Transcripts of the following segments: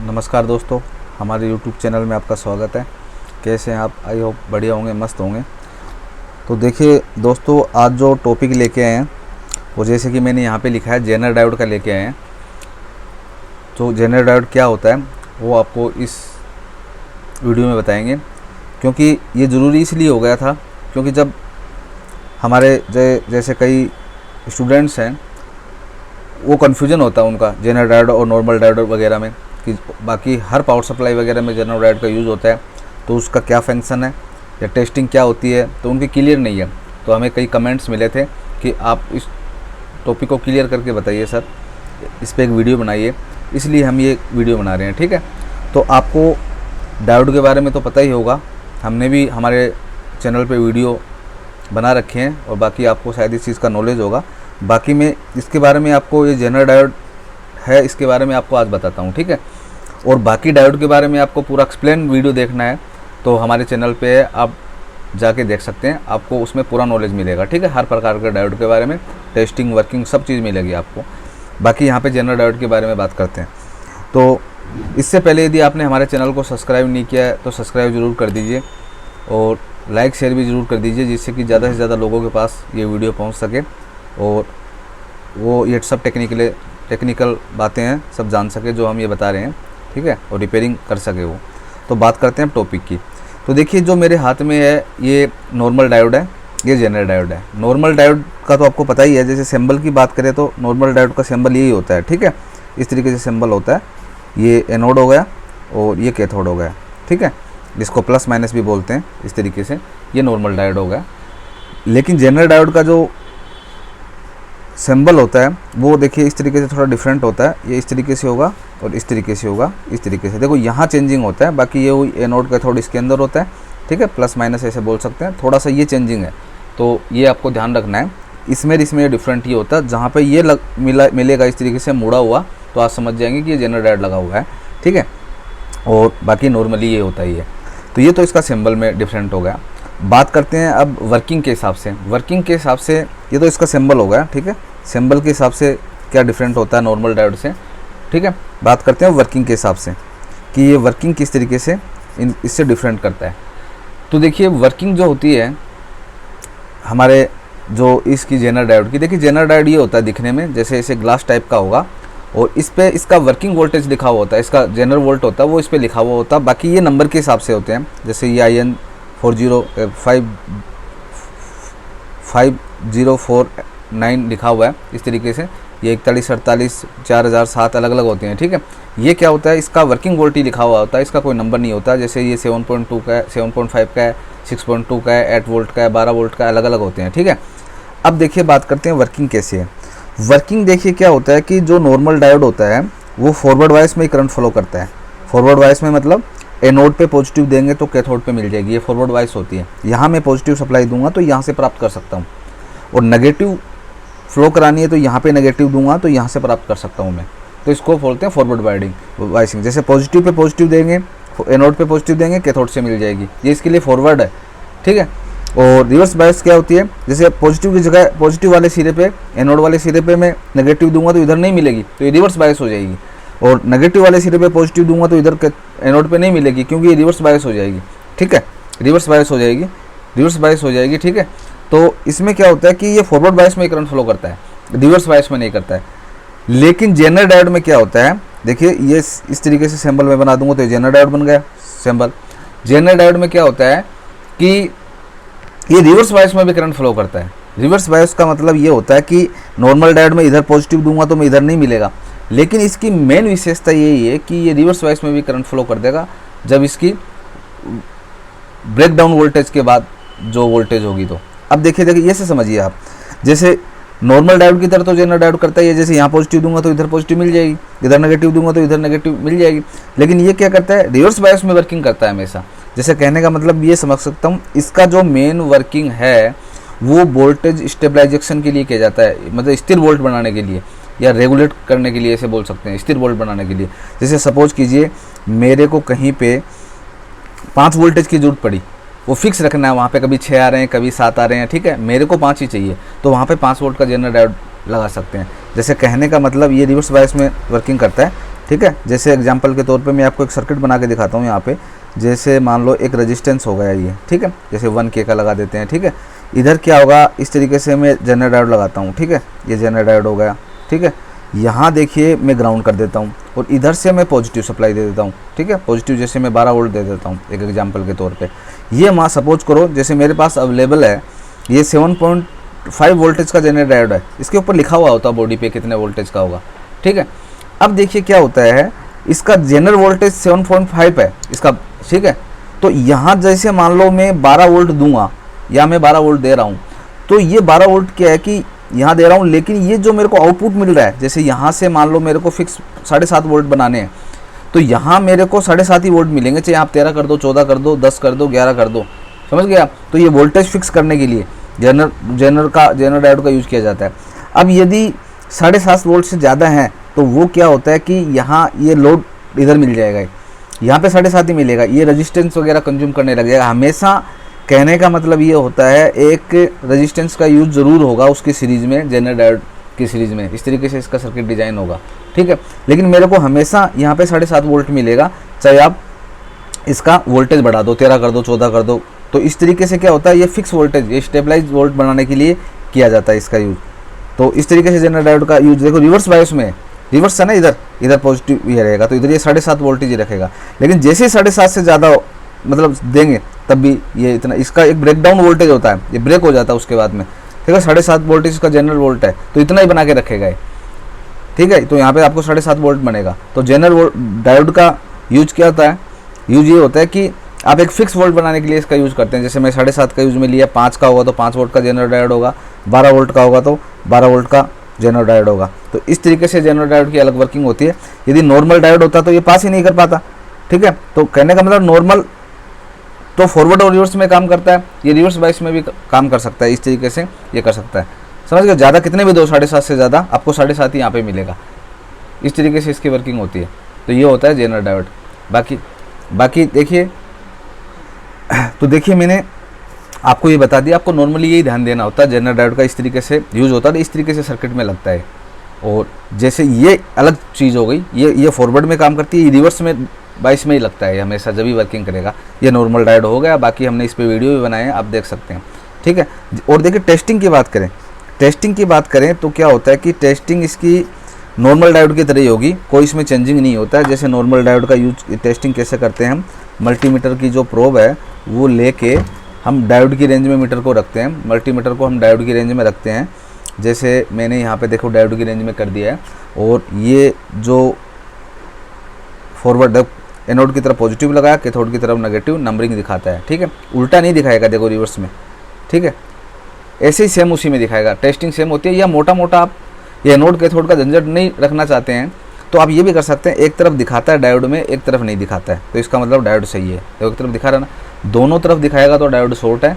नमस्कार दोस्तों, हमारे YouTube चैनल में आपका स्वागत है। कैसे हैं आप? आई होप बढ़िया होंगे, मस्त होंगे। तो देखिए दोस्तों, आज जो टॉपिक लेके आए हैं वो जैसे कि मैंने यहाँ पे लिखा है जेनर डायोड का लेके आए हैं। तो जेनर डायोड क्या होता है वो आपको इस वीडियो में बताएंगे, क्योंकि ये ज़रूरी इसलिए हो गया था क्योंकि जब हमारे जैसे कई स्टूडेंट्स हैं वो कन्फ्यूजन होता है उनका जेनर डायोड और नॉर्मल डायोड वगैरह में, कि बाकी हर पावर सप्लाई वगैरह में जेनर डायोड का यूज़ होता है तो उसका क्या फंक्शन है या टेस्टिंग क्या होती है, तो उनकी क्लियर नहीं है। तो हमें कई कमेंट्स मिले थे कि आप इस टॉपिक को क्लियर करके बताइए सर, इस पर एक वीडियो बनाइए, इसलिए हम ये वीडियो बना रहे हैं। ठीक है, तो आपको डायोड के बारे में तो पता ही होगा, हमने भी हमारे चैनल पे वीडियो बना रखे हैं और बाकी आपको शायद इस चीज़ का नॉलेज होगा। बाकी मैं इसके बारे में आपको, ये जेनर डायोड है इसके बारे में आपको आज बताता हूँ। ठीक है, और बाकी डायोड के बारे में आपको पूरा एक्सप्लेन वीडियो देखना है तो हमारे चैनल पे है, आप जाके देख सकते हैं, आपको उसमें पूरा नॉलेज मिलेगा। ठीक है, हर प्रकार के डायोड के बारे में टेस्टिंग, वर्किंग सब चीज़ मिलेगी आपको। बाकी यहाँ पे जेनर डायोड के बारे में बात करते हैं। तो इससे पहले यदि आपने हमारे चैनल को सब्सक्राइब नहीं किया है तो सब्सक्राइब ज़रूर कर दीजिए और लाइक शेयर भी ज़रूर कर दीजिए, जिससे कि ज़्यादा से ज़्यादा लोगों के पास ये वीडियो पहुँच सके और वो ये सब टेक्निकल बातें हैं सब जान सके जो हम ये बता रहे हैं। ठीक है, और रिपेयरिंग कर सके वो। तो बात करते हैं अब टॉपिक की। तो देखिए, जो मेरे हाथ में है ये नॉर्मल डायोड है, ये जेनर डायोड है। नॉर्मल डायोड का तो आपको पता ही है, जैसे सिंबल की बात करें तो नॉर्मल डायोड का सिंबल यही होता है। ठीक है, इस तरीके से सिंबल होता है, ये एनोड हो गया और ये कैथोड हो गया। ठीक है, जिसको प्लस माइनस भी बोलते हैं, इस तरीके से ये नॉर्मल डायोड हो गया। लेकिन जेनर डायोड का जो सिंबल होता है वो देखिए इस तरीके से थोड़ा डिफरेंट होता है। ये इस तरीके से होगा और इस तरीके से होगा, इस तरीके से। देखो यहाँ चेंजिंग होता है, बाकी ये एनोड कैथोड इसके अंदर होता है। ठीक है, प्लस माइनस ऐसे बोल सकते हैं, थोड़ा सा ये चेंजिंग है, तो ये आपको ध्यान रखना है। इसमें डिफरेंट ये होता है, जहाँ पे ये मिलेगा इस तरीके से मुड़ा हुआ तो आप समझ जाएंगे कि ये जेनर डायोड लगा हुआ है। ठीक है, और बाकी नॉर्मली ये होता ही है। तो ये तो इसका सिंबल में डिफरेंट हो गया। बात करते हैं अब वर्किंग के हिसाब से। वर्किंग के हिसाब से ये तो इसका सिंबल हो गया। ठीक है, सिंबल के हिसाब से क्या डिफरेंट होता है नॉर्मल डायोड से। ठीक है, बात करते हैं वर्किंग के हिसाब से कि ये वर्किंग किस तरीके से इससे डिफरेंट करता है। तो देखिए, वर्किंग जो होती है हमारे जो इसकी जेनर डायोड की, देखिए जेनर डायोड ये होता है दिखने में जैसे ऐसे ग्लास टाइप का होगा और इस पर इसका वर्किंग वोल्टेज लिखा हुआ होता है, इसका जेनर वोल्ट होता है वो इस पर लिखा हुआ होता है। बाकी ये नंबर के हिसाब से होते हैं, जैसे ये IN 5049 लिखा हुआ है इस तरीके से। ये 41, 48, 4007 अलग अलग होते हैं। ठीक है, ये क्या होता है, इसका वर्किंग वोल्टेज लिखा हुआ होता है, इसका कोई नंबर नहीं होता। जैसे ये 7.2 का है, 7.5 का है, 6.2 का है, 8 वोल्ट का है, 12 वोल्ट का है, अलग अलग होते हैं। ठीक है, अब देखिए बात करते हैं वर्किंग कैसे है। वर्किंग देखिए क्या होता है कि जो नॉर्मल डायोड होता है वो फॉरवर्ड वाइस में ही करंट फ्लो करता है। फॉरवर्ड वाइस में मतलब एनोड पे पॉजिटिव देंगे तो कैथोड पे मिल जाएगी, ये फॉरवर्ड वाइस होती है। यहाँ मैं पॉजिटिव सप्लाई दूंगा तो यहाँ से प्राप्त कर सकता हूँ, और नेगेटिव फ्लो करानी है तो यहाँ पे नेगेटिव दूंगा तो यहाँ से प्राप्त कर सकता हूँ मैं। तो इसको बोलते हैं फॉरवर्ड वाइसिंग। जैसे पॉजिटिव पे पॉजिटिव देंगे, एनोड पे पॉजिटिव देंगे, कैथोड से मिल जाएगी, ये इसके लिए फॉरवर्ड है। ठीक है, और रिवर्स बायस क्या होती है, जैसे पॉजिटिव की जगह पॉजिटिव वाले सिरे पे, एनोड वाले सिरे पे मैं नेगेटिव दूंगा तो इधर नहीं मिलेगी, तो ये रिवर्स बायस हो जाएगी। और नेगेटिव वाले सिरे पे पॉजिटिव दूंगा तो इधर एनोड पे नहीं मिलेगी, क्योंकि ये रिवर्स बायस हो जाएगी। ठीक है, रिवर्स बायस हो जाएगी। ठीक है, तो इसमें क्या होता है कि ये फॉरवर्ड बायस में करंट फ्लो करता है, रिवर्स बायस में नहीं करता है। लेकिन जेनर डायोड में क्या होता है, देखिए ये इस तरीके से सिंबल में बना दूंगा तो ये जेनर डायोड बन गया सिंबल। जेनर डायोड में क्या होता है कि ये रिवर्स बायस में भी करंट फ्लो करता है। रिवर्स बायस का मतलब ये होता है कि नॉर्मल डायोड में इधर पॉजिटिव दूंगा तो मैं इधर नहीं मिलेगा, लेकिन इसकी मेन विशेषता यही है कि ये रिवर्स बायस में भी करंट फ्लो कर देगा जब इसकी ब्रेकडाउन वोल्टेज के बाद जो वोल्टेज होगी। तो अब देखिए ये से समझिए आप, जैसे नॉर्मल डायोड की तरह तो जेनर डायोड करता है, जैसे यहाँ पॉजिटिव दूंगा तो इधर पॉजिटिव मिल जाएगी, इधर नेगेटिव दूंगा तो इधर नेगेटिव मिल जाएगी। लेकिन ये क्या करता है, रिवर्स बायस में वर्किंग करता है हमेशा। जैसे कहने का मतलब ये समझ सकता हूँ, इसका जो मेन वर्किंग है वो वोल्टेज स्टेबलाइजेशन के लिए किया जाता है, मतलब स्थिर वोल्ट बनाने के लिए या रेगुलेट करने के लिए, ऐसे बोल सकते हैं, स्थिर वोल्ट बनाने के लिए। जैसे सपोज कीजिए मेरे को कहीं पे 5 वोल्टेज की जरूरत पड़ी, वो फिक्स रखना है, वहाँ पे कभी 6 आ रहे हैं, कभी 7 आ रहे हैं। ठीक है, मेरे को 5 ही चाहिए, तो वहाँ पे 5 वोल्ट का जेनर डायोड लगा सकते हैं। जैसे कहने का मतलब ये रिवर्स बायस में वर्किंग करता है ठीक है। जैसे एग्जांपल के तौर पे मैं आपको एक सर्किट बना के दिखाता हूँ यहाँ पे। जैसे मान लो एक रेजिस्टेंस हो गया ये, ठीक है, जैसे 1K का लगा देते हैं, ठीक है। इधर क्या होगा, इस तरीके से मैं जेनर डायोड लगाता हूँ, ठीक है, ये जेनर डायोड हो गया, ठीक है। यहाँ देखिए मैं ग्राउंड कर देता हूँ और इधर से मैं पॉजिटिव सप्लाई दे देता हूँ, ठीक है, पॉजिटिव जैसे मैं 12 वोल्ट दे देता हूँ एक एग्जांपल के तौर पे। ये मान सपोज करो जैसे मेरे पास अवेलेबल है ये 7.5 वोल्टेज का जेनर डायोड है, इसके ऊपर लिखा हुआ होता है बॉडी पे कितने वोल्टेज का होगा, ठीक है। अब देखिए क्या होता है, इसका जेनर वोल्टेज 7.5 है इसका, ठीक है। तो यहाँ जैसे मान लो मैं 12 वोल्ट दूंगा या मैं 12 वोल्ट दे रहा हूँ, तो ये 12 वोल्ट क्या है कि यहाँ दे रहा हूँ, लेकिन ये जो मेरे को आउटपुट मिल रहा है, जैसे यहाँ से मान लो मेरे को फिक्स 7.5 वोल्ट बनाने हैं, तो यहाँ मेरे को 7.5 ही वोल्ट मिलेंगे, चाहे आप 13 कर दो, 14 कर दो, 10 कर दो, 11 कर दो, समझ गए आप। तो ये वोल्टेज फिक्स करने के लिए जेनर डायोड का यूज़ किया जाता है। अब यदि 7.5 वोल्ट से ज़्यादा है तो वो क्या होता है कि यहाँ ये लोड इधर मिल जाएगा, यहाँ पे 7.5 ही मिलेगा, ये रेजिस्टेंस वगैरह कंज्यूम करने लग जाएगा। हमेशा कहने का मतलब ये होता है एक रेजिस्टेंस का यूज़ ज़रूर होगा उसकी सीरीज़ में, जेनर डायोड की सीरीज़ में, इस तरीके से इसका सर्किट डिज़ाइन होगा, ठीक है। लेकिन मेरे को हमेशा यहाँ पे 7.5 वोल्ट मिलेगा, चाहे आप इसका वोल्टेज बढ़ा दो, 13 कर दो, 14 कर दो। तो इस तरीके से क्या होता है, ये फिक्स वोल्टेज, ये स्टेबलाइज वोल्ट बनाने के लिए किया जाता है इसका यूज़। तो इस तरीके से जेनर डायोड का यूज़ देखो रिवर्स बायस में, रिवर्स है ना, इधर पॉजिटिव ये रहेगा, तो इधर ये 7.5 वोल्टेज ही रखेगा। लेकिन जैसे ही 7.5 से ज़्यादा मतलब देंगे तब भी ये इतना, इसका एक ब्रेकडाउन वोल्टेज होता है, ये ब्रेक हो जाता है उसके बाद में, ठीक है। 7.5 वोल्टेज इसका जनरल वोल्ट है, तो इतना ही बना के रखेगा ये, ठीक है। तो यहाँ पे आपको 7.5 वोल्ट बनेगा। तो जनरल डायोड का यूज क्या होता है, यूज ये होता है कि आप एक फिक्स वोल्ट बनाने के लिए इसका यूज़ करते हैं। जैसे मैं 7.5 का यूज़ में लिया, 5 का होगा तो 5 वोल्ट का जनरल डायोड होगा, 12 वोल्ट का होगा तो 12 वोल्ट का जनरल डायोड होगा। तो इस तरीके से जनरल डायोड की अलग वर्किंग होती है। यदि नॉर्मल डायोड होता तो ये पास ही नहीं कर पाता, ठीक है। तो कहने का मतलब नॉर्मल तो फॉरवर्ड और रिवर्स में काम करता है, ये रिवर्स बायस में भी काम कर सकता है, इस तरीके से ये कर सकता है, समझ गए। ज़्यादा कितने भी दो, 7.5 से ज़्यादा आपको 7.5 ही यहाँ पे मिलेगा, इस तरीके से इसकी वर्किंग होती है। तो ये होता है जेनर डायोड। बाकी देखिए, तो देखिए मैंने आपको ये बता दिया, आपको नॉर्मली यही ध्यान देना होता है, जेनर डायोड का इस तरीके से यूज़ होता है, इस तरीके से सर्किट में लगता है। और जैसे ये अलग चीज़ हो गई, ये फॉरवर्ड में काम करती है, रिवर्स में बायस में ही लगता है हमेशा, जब भी वर्किंग करेगा। ये नॉर्मल डायोड हो गया, बाकी हमने इस पे वीडियो भी बनाए हैं, आप देख सकते हैं, ठीक है। और देखिए टेस्टिंग की बात करें तो क्या होता है कि टेस्टिंग इसकी नॉर्मल डायोड की तरह ही होगी, कोई इसमें चेंजिंग नहीं होता है। जैसे नॉर्मल डायोड का यूज टेस्टिंग कैसे करते हैं, हम मल्टीमीटर की जो प्रोब है वो लेके हम डायोड की रेंज में मीटर को रखते हैं, मल्टीमीटर को हम डायोड की रेंज में रखते हैं। जैसे मैंने यहाँ पे देखो डायोड की रेंज में कर दिया है, और ये जो फॉरवर्ड एनोड की तरफ पॉजिटिव लगाया, कैथोड की तरफ नेगेटिव नंबरिंग दिखाता है, ठीक है। उल्टा नहीं दिखाएगा, देखो रिवर्स में, ठीक है। ऐसे ही सेम उसी में दिखाएगा, टेस्टिंग सेम होती है। या मोटा मोटा आप ये एनोड कैथोड का झंझट नहीं रखना चाहते हैं तो आप ये भी कर सकते हैं, एक तरफ दिखाता है डायोड में, एक तरफ नहीं दिखाता है, तो इसका मतलब डायोड सही है। तो एक तरफ दिखा रहा है ना, दोनों तरफ दिखाएगा तो डायोड शॉर्ट है,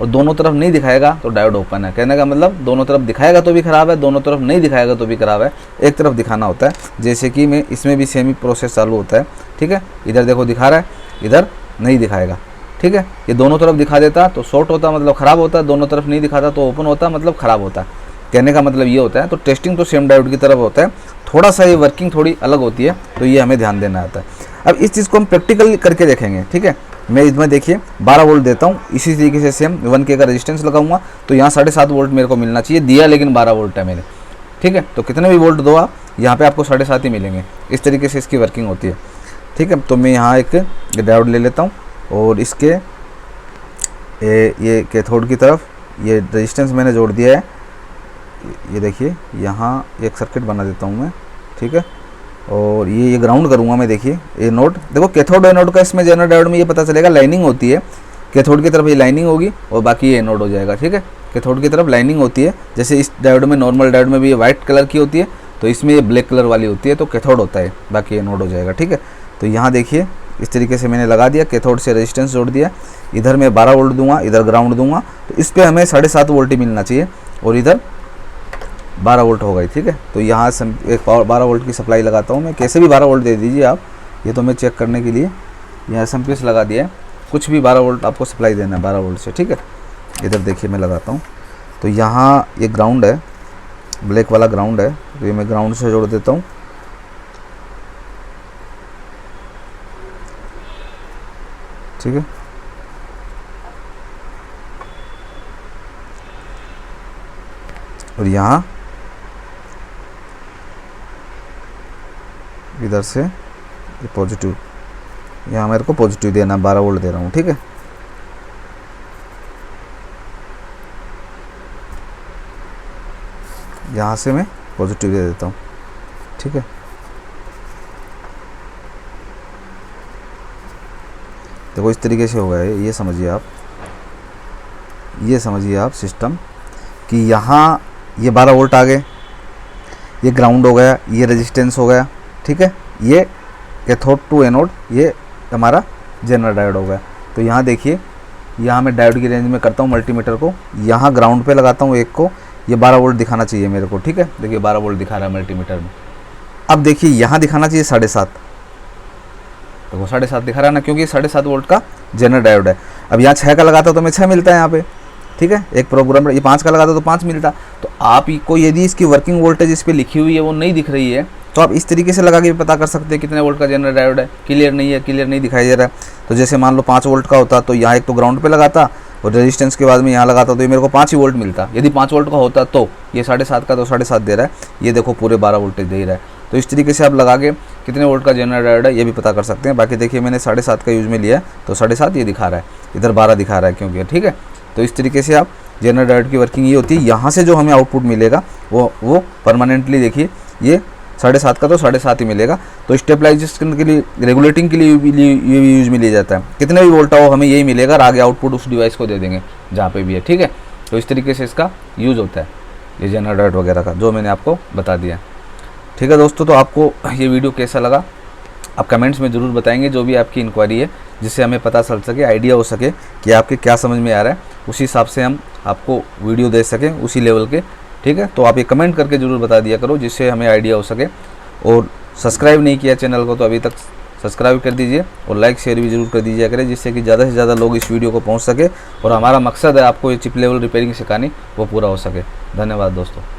और दोनों तरफ नहीं दिखाएगा तो डायोड ओपन है। कहने का मतलब दोनों तरफ दिखाएगा तो भी ख़राब है, दोनों तरफ नहीं दिखाएगा तो भी ख़राब है, एक तरफ दिखाना होता है। जैसे कि मैं इसमें भी सेम ही प्रोसेस चालू होता है, ठीक है। इधर देखो दिखा रहा है, इधर नहीं दिखाएगा, ठीक है। ये दोनों तरफ दिखा देता तो शॉर्ट होता मतलब ख़राब होता, दोनों तरफ नहीं दिखाता तो ओपन होता मतलब ख़राब होता। कहने का मतलब ये होता है। तो टेस्टिंग तो सेम डायोड की तरफ होता है, थोड़ा सा ये वर्किंग थोड़ी अलग होती है, तो ये हमें ध्यान देना आता है। अब इस चीज़ को हम प्रैक्टिकल करके देखेंगे, ठीक है। मैं इसमें देखिए 12 वोल्ट देता हूँ, इसी तरीके से सेम 1K का रेजिस्टेंस लगाऊंगा, तो यहाँ 7.5 वोल्ट मेरे को मिलना चाहिए, दिया लेकिन 12 वोल्ट है मेरे, ठीक है। तो कितने भी वोल्ट दो आप, यहाँ पे आपको 7.5 ही मिलेंगे। इस तरीके से इसकी वर्किंग होती है, ठीक है। तो मैं यहाँ एक डायोड ले लेता हूँ, और इसके ये कैथोड की तरफ ये रेजिस्टेंस मैंने जोड़ दिया है, ये देखिए यहाँ एक सर्किट बना देता हूँ मैं, ठीक है। और ये ग्राउंड करूँगा मैं, देखिए ये नोड, देखो कैथोड एनोड का इसमें जेनर डायोड में ये पता चलेगा लाइनिंग होती है, कैथोड की तरफ ये लाइनिंग होगी और बाकी ये एनोड हो जाएगा, ठीक है। कैथोड की तरफ लाइनिंग होती है, जैसे इस डायोड में, नॉर्मल डायोड में भी ये वाइट कलर की होती है, तो इसमें ये ब्लैक कलर वाली होती है, तो कैथोड होता है, बाकी एनोड हो जाएगा, ठीक है। तो यहाँ देखिए इस तरीके से मैंने लगा दिया, कैथोड से रेजिस्टेंस जोड़ दिया, इधर मैं 12 वोल्ट दूंगा, इधर ग्राउंड दूंगा, तो इस पर हमें 7.5 वोल्ट ही मिलना चाहिए, और इधर 12 वोल्ट हो गई, ठीक है। तो यहाँ से एक 12 वोल्ट की सप्लाई लगाता हूँ मैं, कैसे भी 12 वोल्ट दे दीजिए आप, ये तो मैं चेक करने के लिए यहाँ SMP लगा दिया है, कुछ भी 12 वोल्ट आपको सप्लाई देना है 12 वोल्ट से, ठीक है। इधर देखिए मैं लगाता हूँ, तो यहाँ ये ग्राउंड है, ब्लैक वाला ग्राउंड है, तो ये मैं ग्राउंड से जोड़ देता हूँ, ठीक है। और यहाँ इधर से ये पॉजिटिव, यहाँ मेरे को पॉजिटिव देना, 12 वोल्ट दे रहा हूँ, ठीक है। यहाँ से मैं पॉजिटिव दे देता हूँ, ठीक है। देखो इस तरीके से हो गया है, ये समझिए आप सिस्टम कि यहाँ ये 12 वोल्ट आ गए, ये ग्राउंड हो गया, ये रेजिस्टेंस हो गया, ठीक है। ये कैथोड टू एनोड, ये हमारा जनरल डायोड हो गया। तो यहाँ देखिए, यहाँ मैं डायोड की रेंज में करता हूँ मल्टीमीटर को, यहाँ ग्राउंड पे लगाता हूँ एक को, ये 12 वोल्ट दिखाना चाहिए मेरे को, ठीक है। देखिए 12 वोल्ट दिखा रहा है मल्टीमीटर में। अब देखिए यहाँ दिखाना चाहिए 7.5, तो वो 7.5 दिखा रहा है ना, क्योंकि 7.5 वोल्ट का जनरल डायोड है। अब यहाँ 6 का लगाता तो मैं 6 मिलता है यहाँ पे, ठीक है। एक प्रोग्राम ये 5 का लगाता तो 5 मिलता। तो आपको यदि इसकी वर्किंग वोल्टेज इस पर लिखी हुई है वो नहीं दिख रही है, तो आप इस तरीके से लगा के भी पता कर सकते हैं कितने वोल्ट का जनरल डायोड है। क्लियर नहीं दिखाई दे रहा है, तो जैसे मान लो 5 वोल्ट का होता तो यहाँ एक तो ग्राउंड पे लगाता और रेजिस्टेंस के बाद में यहाँ लगाता तो ये मेरे को 5 ही वोल्ट मिलता। यदि 5 वोल्ट का होता तो ये 7.5 का, तो 7.5 दे रहा है, ये देखो पूरे 12 वोल्टेज दे रहा है। तो इस तरीके से आप लगा के कितने वोल्ट का जनरल डायोड है ये भी पता कर सकते हैं। बाकी देखिए मैंने 7.5 का यूज़ में लिया है, तो 7.5 ये दिखा रहा है, इधर 12 दिखा रहा है क्योंकि, ठीक है। तो इस तरीके से आप जनरल डायोड की वर्किंग ये होती है। यहाँ से जो हमें आउटपुट मिलेगा वो परमानेंटली देखिए ये 7.5 का तो 7.5 ही मिलेगा। तो स्टेबलाइजेशन के लिए, रेगुलेटिंग के लिए ये भी यूज में लिया जाता है। कितने भी वोल्ट हो हमें यही मिलेगा और आगे आउटपुट उस डिवाइस को दे देंगे जहाँ पे भी है, ठीक है। तो इस तरीके से इसका यूज़ होता है ये जनरल डायोड वगैरह का, जो मैंने आपको बता दिया, ठीक है दोस्तों। तो आपको ये वीडियो कैसा लगा आप कमेंट्स में ज़रूर बताएंगे, जो भी आपकी इंक्वायरी है, जिससे हमें पता चल सके, आइडिया हो सके कि आपके क्या समझ में आ रहा है, उसी हिसाब से हम आपको वीडियो दे सकें उसी लेवल के, ठीक है। तो आप ये कमेंट करके ज़रूर बता दिया करो, जिससे हमें आइडिया हो सके। और सब्सक्राइब नहीं किया चैनल को तो अभी तक सब्सक्राइब कर दीजिए और लाइक शेयर भी जरूर कर दीजिए करें, जिससे कि ज़्यादा से ज़्यादा लोग इस वीडियो को पहुँच सके और हमारा मकसद है आपको ये चिप लेवल रिपेयरिंग सिखानी, वो पूरा हो सके। धन्यवाद दोस्तों।